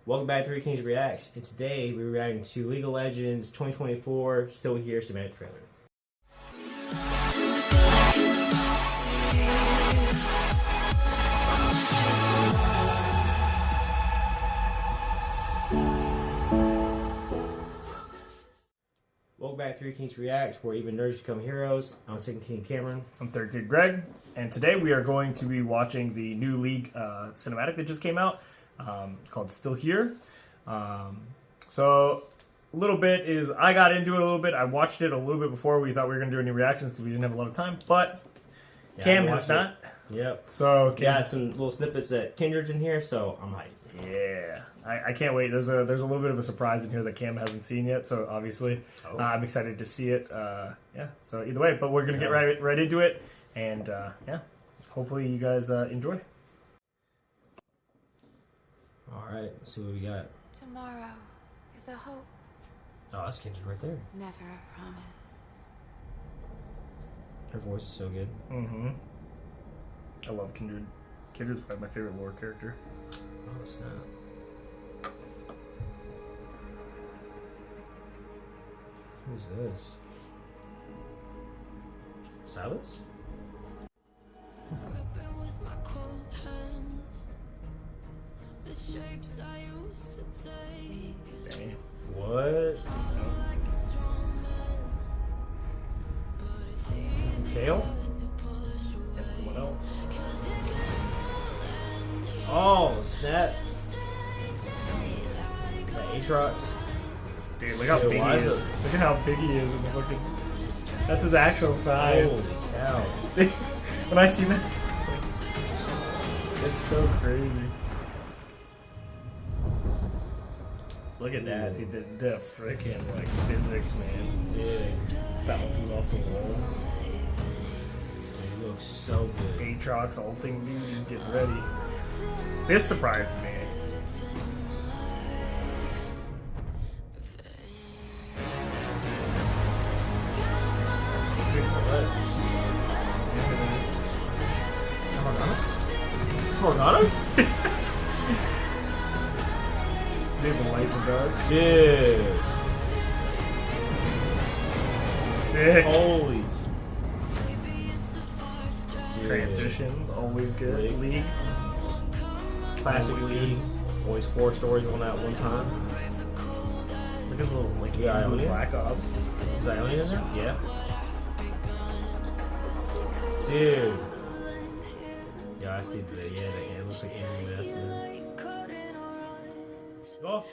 Welcome back to ThreeOfKingz Reacts, and today we're reacting to League of Legends 2024 Still Here cinematic trailer. Welcome back to ThreeOfKingz Reacts, where even nerds become heroes. I'm Second King Cameron. I'm Third Kid Greg, and today we are going to be watching the new League cinematic that just came out called Still Here. So a little bit is, I got into it a little bit. I watched it a little bit before we thought we were going to do any reactions because we didn't have a lot of time, but yeah, Cam has not. Yep. So got some little snippets that Kindred's in here, so I'm hyped. Yeah, I can't wait. There's a little bit of a surprise in here that Cam hasn't seen yet, so obviously I'm excited to see it. Yeah, so either way, but we're gonna get right into it, and yeah, hopefully you guys enjoy. All right, let's see what we got. Tomorrow is a hope. Oh, that's Kindred right there. Never a promise. Her voice is so good. Mm-hmm. I love Kindred. Kindred's probably my favorite lore character. Oh, snap. Who's this? Silas? Gripping with my cold hands, the shapes I used to take. Damn. What? Like a strong man, but it's easy Kale? to push away. And someone else. 'Cause you can Oh, snap. The Aatrox. Dude, look how Dude, big why he is is. it- Look at how big he is in the fucking. That's his actual size. Holy cow. When I seen that, it's like, it's so crazy. Look at that, dude. The freaking like physics, man. Dude. Bounces off the wall. He looks so good. Aatrox ulting, dude. He's getting ready. This surprised me. It's Morgana? See the light in the dark. Dude. Sick. Holy. Transitions, always good. League. Classic League. Always 4 stories on that one time. Look at the little like Yeah, blue Ionia. Black Ops. Is that Ionia in there? Yeah. Dude. Yeah, I see the it looks like Andrew West. Oh.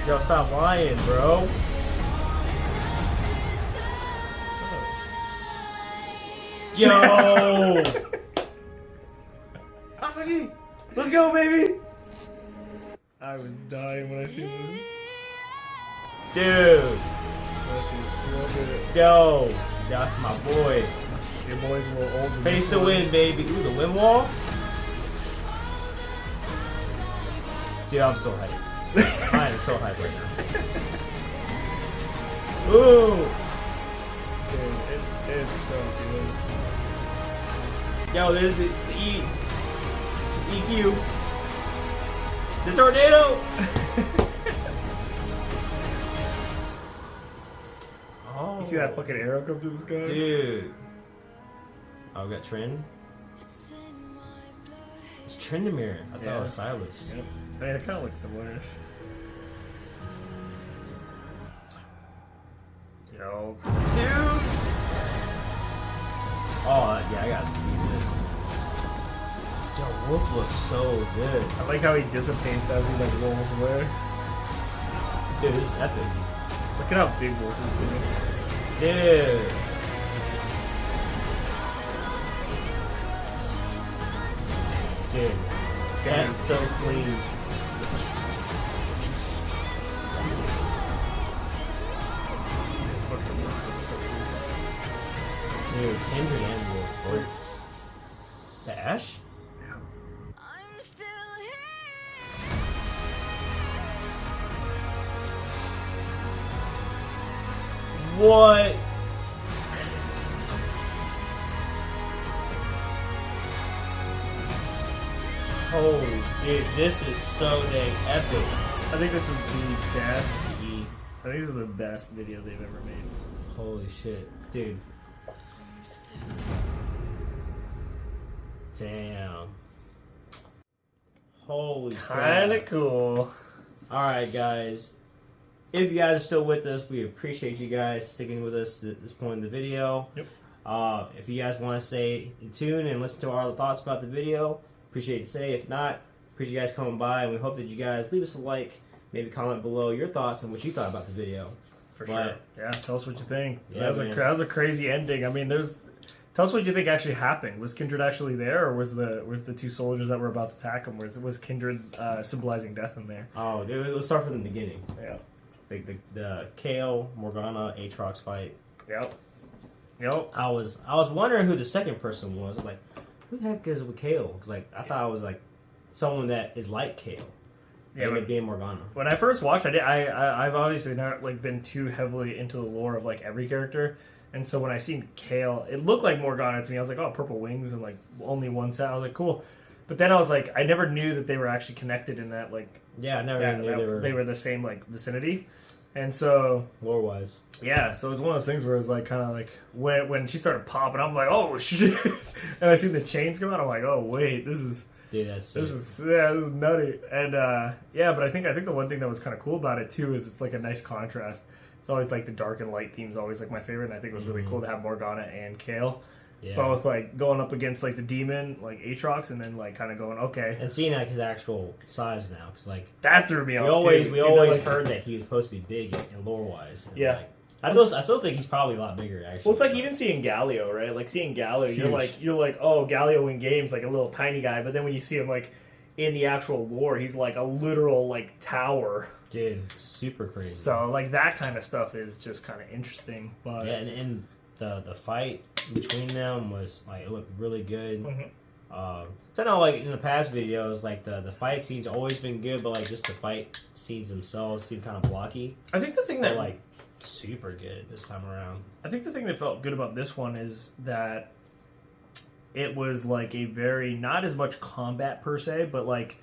Yo, stop lying, bro. Yo. Let's go, baby. I was dying when I seen this. Dude. Yo. That's my boy. Your boy's a little older. Face the wind, baby. Ooh, the wind wall. Dude, I'm so hyped. I am so hyped right now. Ooh. Dude, it's so good. Yo, there's the EQ. The tornado. Oh. You see that fucking arrow come through the sky? Dude. Oh, we got Trend. It's Trendamere. I thought it was Silas. Yep. I mean, it kind of looks similar-ish. Yo. Dude. Oh, yeah, I gotta see this. Yo, Wolf looks so good. I like how he dissipates as he like rolls away. Dude, this is epic. Look at how big Wolf is doing. Dude. Dude, that's so clean. Dude, Kindred and Wolf. Boy. The Ash? I'm still here. What? Holy dude, this is so dang epic. I think this is the best. I think this is the best video they've ever made. Holy shit, dude. Damn. Holy crap. Kinda cool. Alright, guys. If you guys are still with us, we appreciate you guys sticking with us at this point in the video. Yep. If you guys want to stay in tune and listen to our thoughts about the video, appreciate you to say. If not, appreciate you guys coming by, and we hope that you guys leave us a like, maybe comment below your thoughts and what you thought about the video. For sure. Yeah, tell us what you think. Yeah, that was a crazy ending. I mean, tell us what you think actually happened. Was Kindred actually there, or was the two soldiers that were about to attack him? Was Kindred symbolizing death in there? Oh, let's start from the beginning. Yeah. The Kale Morgana Aatrox fight. Yep. I was wondering who the second person was. I'm like, who the heck is with Kale? Because like I thought it was like someone that is like Kale. Yeah, ended up being Morgana. When I first watched, I've obviously not like been too heavily into the lore of like every character, and so when I seen Kale, it looked like Morgana to me. I was like, oh, purple wings and like only one set. I was like, cool. But then I was like, I never knew that they were actually connected in that like. Yeah, I never knew they were the same like vicinity. And so lore wise, yeah. So it was one of those things where it was like kind of like when she started popping, I'm like, oh shit! And I seen the chains come out. I'm like, oh wait, this is nutty. And yeah, but I think the one thing that was kind of cool about it too is it's like a nice contrast. It's always like the dark and light themes always like my favorite, and I think it was really cool to have Morgana and Kale. Yeah. Both like going up against like the demon, like Aatrox, and then like kind of going okay, and seeing like his actual size now, because like that threw me off. We always heard that he was supposed to be big in lore wise. Yeah, like, I still think he's probably a lot bigger actually. Well, it's like even seeing Galio, right? Like seeing Galio, you're like oh, Galio in games like a little tiny guy, but then when you see him like in the actual lore, he's like a literal like tower. Dude, super crazy. So like that kind of stuff is just kind of interesting. But yeah, and the fight between them was like it looked really good. So I know like in the past videos, like the fight scenes always been good, but like just the fight scenes themselves seem kind of blocky. I think the thing that like super good this time around. I think the thing that felt good about this one is that it was like a very not as much combat per se, but like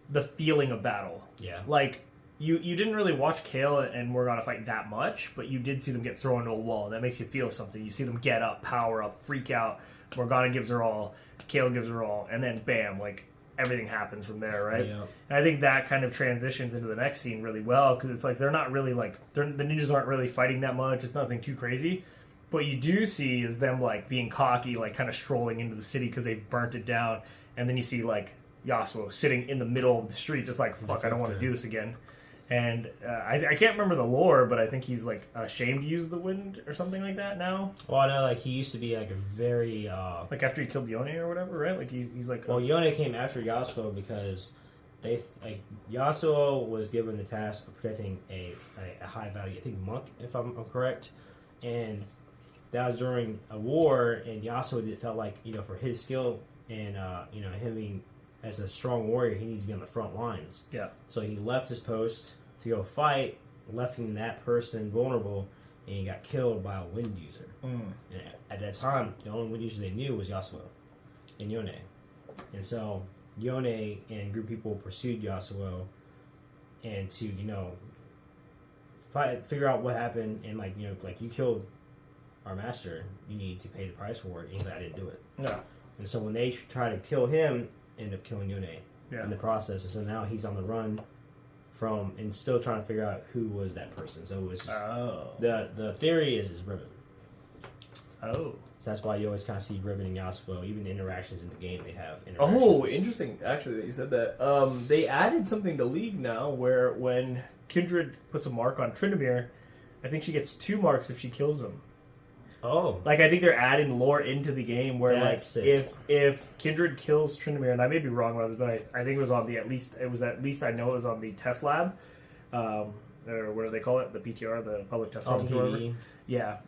the feeling of battle. Yeah, like. You didn't really watch Kale and Morgana fight that much, but you did see them get thrown into a wall, and that makes you feel something. You see them get up, power up, freak out. Morgana gives her all, Kale gives her all, and then bam, like everything happens from there, right? Yeah. And I think that kind of transitions into the next scene really well, because it's like they're not really like the ninjas aren't really fighting that much. It's nothing too crazy. What you do see is them like being cocky, like kind of strolling into the city because they burnt it down, and then you see like Yasuo sitting in the middle of the street, just like fuck, I don't want to do this again. And I can't remember the lore, but I think he's like ashamed to use the wind or something like that now. Well, I know like he used to be like a very like after he killed Yone or whatever, right? Like he's like well, Yone came after Yasuo because Yasuo was given the task of protecting a high value, I think monk, if I'm correct, and that was during a war, and Yasuo felt like for his skill and him being as a strong warrior, he needs to be on the front lines. Yeah. So he left his post to go fight, leaving that person vulnerable, and he got killed by a wind user. And at that time, the only wind user they knew was Yasuo and Yone. And so Yone and a group of people pursued Yasuo and to, figure out what happened, and like you killed our master, you need to pay the price for it. And he's like, I didn't do it. Yeah. And so when they try to kill him, end up killing Yone in the process. And so now he's on the run from and still trying to figure out who was that person. So it was just the theory is Riven. Oh. So that's why you always kind of see Riven and Yasuo, even the interactions in the game they have. Oh, interesting actually that you said that. They added something to League now where when Kindred puts a mark on Tryndamere, I think she gets 2 marks if she kills him. Oh, like I think they're adding lore into the game where that's like sick. if Kindred kills Tryndamere, and I may be wrong about this, but I think it was on the at least I know it was on the test lab, or what do they call it, the PTR, the public test lab, or whatever. Yeah,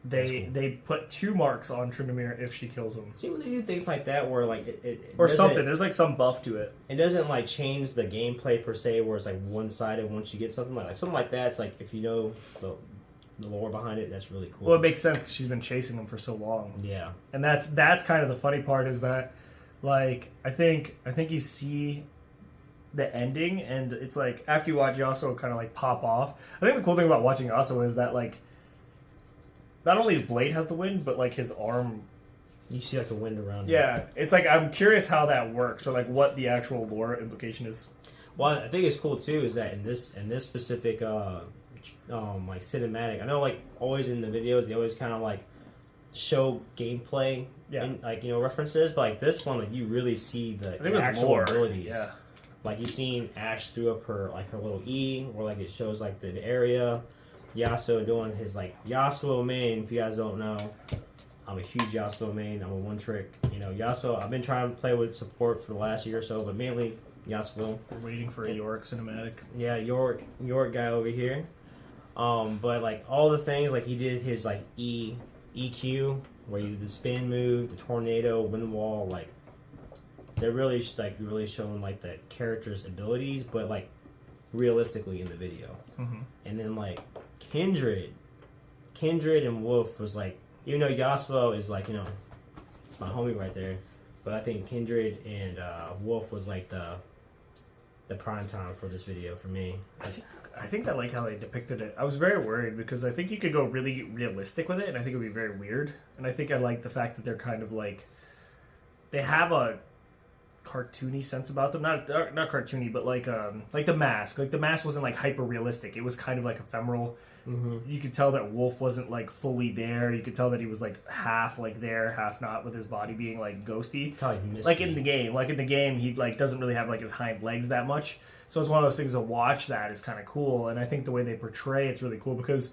they put 2 marks on Tryndamere if she kills him. See when they do things like that where like it or something. There's like some buff to it. It doesn't like change the gameplay per se, where it's like one sided once you get something like something like that. It's like if you know the lore behind it, that's really cool. Well, it makes sense because she's been chasing him for so long. Yeah, and that's kind of the funny part is that Like I think you see the ending, and it's like after you watch Yasuo kind of like pop off. I think the cool thing about watching Yasuo is that like not only his blade has the wind, but like his arm. You see like the wind around. Yeah, it's like I'm curious how that works, or like what the actual lore implication is. Well, I think it's cool too is that in this specific like cinematic, I know like always in the videos they always kind of like show gameplay, and like references, but like this one, like you really see the actual lore. abilities. Yeah. Like you seen Ashe threw up her little E, where like it shows like the area. Yasuo doing his like Yasuo main. If you guys don't know, I'm a huge Yasuo main. I'm a one trick. Yasuo. I've been trying to play with support for the last year or so, but mainly Yasuo. We're waiting for a York cinematic. Yeah, York guy over here. But like all the things, like he did his like EQ, where you did the spin move, the tornado, wind wall, like they're really showing like the character's abilities, but like realistically in the video. Mm-hmm. And then like Kindred and Wolf was like, even though Yasuo is like it's my homie right there, but I think Kindred and Wolf was like the prime time for this video for me. I think I like how they depicted it. I was very worried because I think you could go really realistic with it, and I think it would be very weird. And I think I like the fact that they're kind of like they have a cartoony sense about them, not cartoony, but like the mask. Like the mask wasn't like hyper realistic. It was kind of like ephemeral. Mm-hmm. You could tell that Wolf wasn't like fully there. You could tell that he was like half like there, half not, with his body being like ghosty. Like in the game, he like doesn't really have like his hind legs that much. So it's one of those things to watch that is kind of cool, and I think the way they portray it's really cool because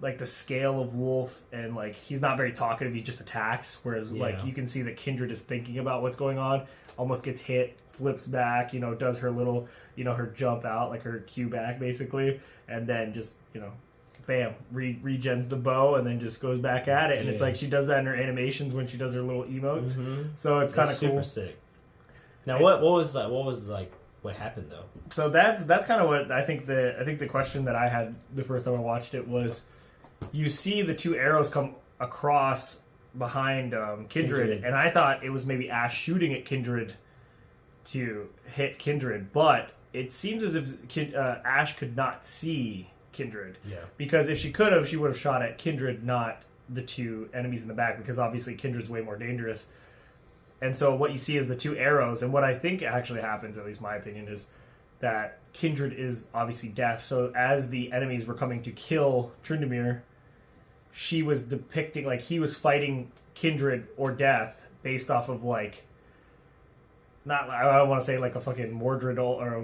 like the scale of Wolf, and like he's not very talkative, he just attacks, whereas like you can see that Kindred is thinking about what's going on, almost gets hit, flips back, does her little her jump out, like her Q back basically, and then just bam, regens the bow and then just goes back at it, and it's like she does that in her animations when she does her little emotes. Mm-hmm. So it's kind of cool. Super sick. Now what was like what happened though? So that's kind of what I think the question that I had the first time I watched it was, you see the two arrows come across behind Kindred, and I thought it was maybe Ashe shooting at Kindred to hit Kindred, but it seems as if Ashe could not see Kindred. Yeah. Because if she could have, she would have shot at Kindred, not the two enemies in the back, because obviously Kindred's way more dangerous. And so what you see is the two arrows, and what I think actually happens, at least my opinion, is that Kindred is obviously death. So as the enemies were coming to kill Tryndamere, she was depicting like he was fighting Kindred or death based off of like, not, I don't want to say like a fucking Mordred or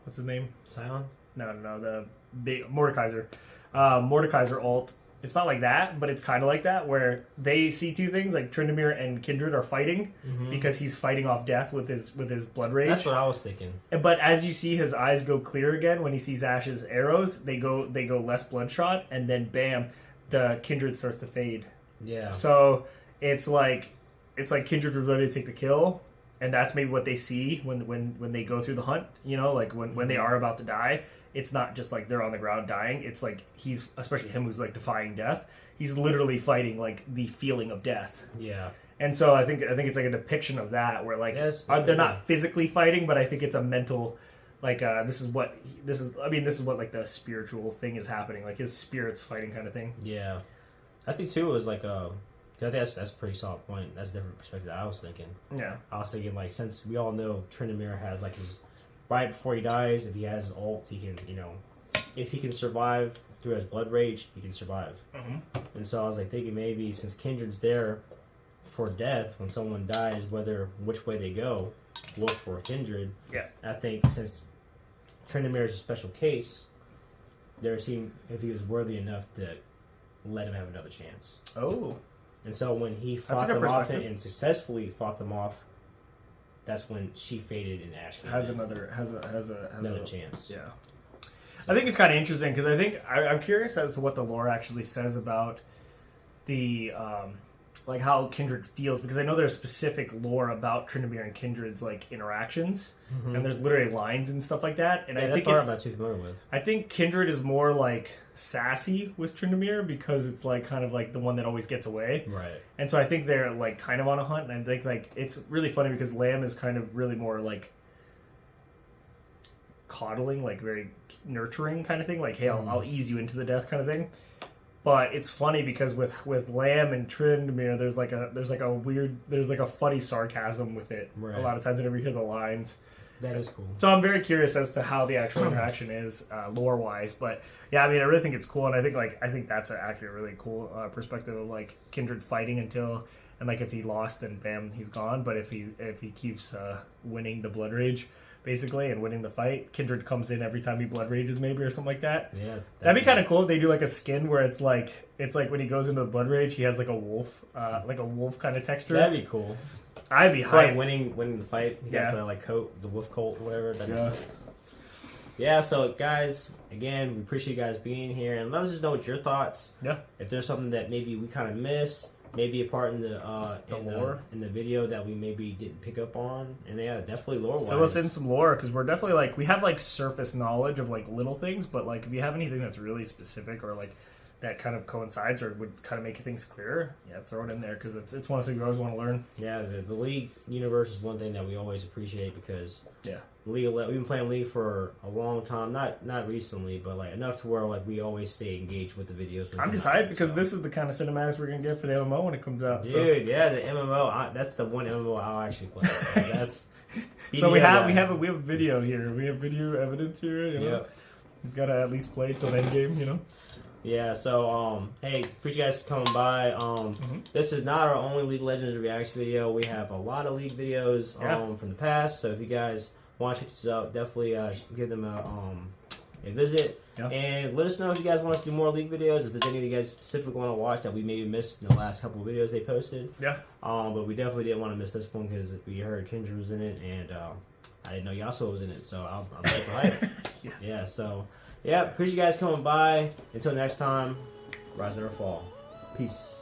what's his name? Sion? No, the big Mordekaiser. Mordekaiser ult. It's not like that, but it's kind of like that, where they see two things, like Tryndamere and Kindred are fighting because he's fighting off death with his blood rage. That's what I was thinking. But as you see his eyes go clear again when he sees Ashe's arrows, they go less bloodshot, and then bam, the Kindred starts to fade. Yeah. So it's like Kindred was ready to take the kill, and that's maybe what they see when they go through the hunt. Like when they are about to die. It's not just like they're on the ground dying. It's like he's, especially him who's like defying death, he's literally fighting like the feeling of death. Yeah. And so I think it's like a depiction of that, where like they're not physically fighting, but I think it's a mental, like this is what like the spiritual thing is happening, like his spirit's fighting kind of thing. Yeah. I think too it was like I think that's a pretty solid point. That's a different perspective I was thinking. Yeah. I was thinking like, since we all know Tryndamere has like his, right before he dies, if he has his ult, he can, if he can survive through his blood rage, he can survive. Mm-hmm. And so I was like thinking maybe since Kindred's there for death when someone dies, which way they go, Wolf or Kindred. Yeah. I think since Tryndamere is a special case, they're seeing if he was worthy enough to let him have another chance. Oh. And so when he fought them off and successfully fought them off, that's when she faded and Ashe has another chance. Yeah, so. I think it's kind of interesting because I'm curious as to what the lore actually says about the like how Kindred feels, because I know there's specific lore about Tryndamere and Kindred's like interactions, and there's literally lines and stuff like that. And I think I'm not too familiar with. I think Kindred is more like sassy with Tryndamere because it's like kind of like the one that always gets away, right? And so I think they're like kind of on a hunt, and I think like it's really funny because Lamb is kind of really more like coddling, like very nurturing kind of thing, like hey, I'll ease you into the death kind of thing. But it's funny because with Lamb and Tryndamere, there's like a funny sarcasm with it. Right. A lot of times whenever you hear the lines. That is cool. So I'm very curious as to how the actual interaction is lore wise. But yeah, I mean, I really think it's cool, and I think that's an accurate, really cool perspective of like Kindred fighting until, and like if he lost, then bam, he's gone. But if he keeps winning the blood rage, basically, and winning the fight, Kindred comes in every time he blood rages, maybe, or something like that. Yeah, that'd be kind of cool if they do like a skin where it's like when he goes into the blood rage, he has like a wolf kind of texture. That'd be cool. I'd be hyped. Like winning the fight. He got the like coat, the wolf coat, or whatever. Yeah. So guys, again, we appreciate you guys being here, and let us just know what your thoughts. Yeah. If there's something that maybe we kind of missed. Maybe a part in the lore in the video that we maybe didn't pick up on, and yeah, definitely lore wise. Fill us in some lore, because we're definitely like, we have like surface knowledge of like little things, but like if you have anything that's really specific or like that kind of coincides or would kind of make things clearer, yeah, throw it in there, because it's one of the things we always want to learn. Yeah, the League universe is one thing that we always appreciate, because League, we've been playing League for a long time, not recently, but like enough to where like we always stay engaged with the videos. I'm just hyped because this is the kind of cinematics we're gonna get for the MMO when it comes out. Dude, yeah, the MMO, that's the one MMO I'll actually play. Like, that's so we have a video here. We have video evidence here. You know, yep. He's got to at least play till end game. You know. Yeah, so, hey, appreciate you guys coming by. This is not our only League of Legends reaction video. We have a lot of League videos from the past, so if you guys want to check this out, definitely give them a visit. Yeah. And let us know if you guys want us to do more League videos, if there's any you guys specifically want to watch that we maybe missed in the last couple of videos they posted. Yeah. But we definitely didn't want to miss this one because we heard Kindred was in it, and I didn't know Yasuo was in it, so I'm super hyped. Yeah, so... Yeah, appreciate you guys coming by. Until next time, rise or fall. Peace.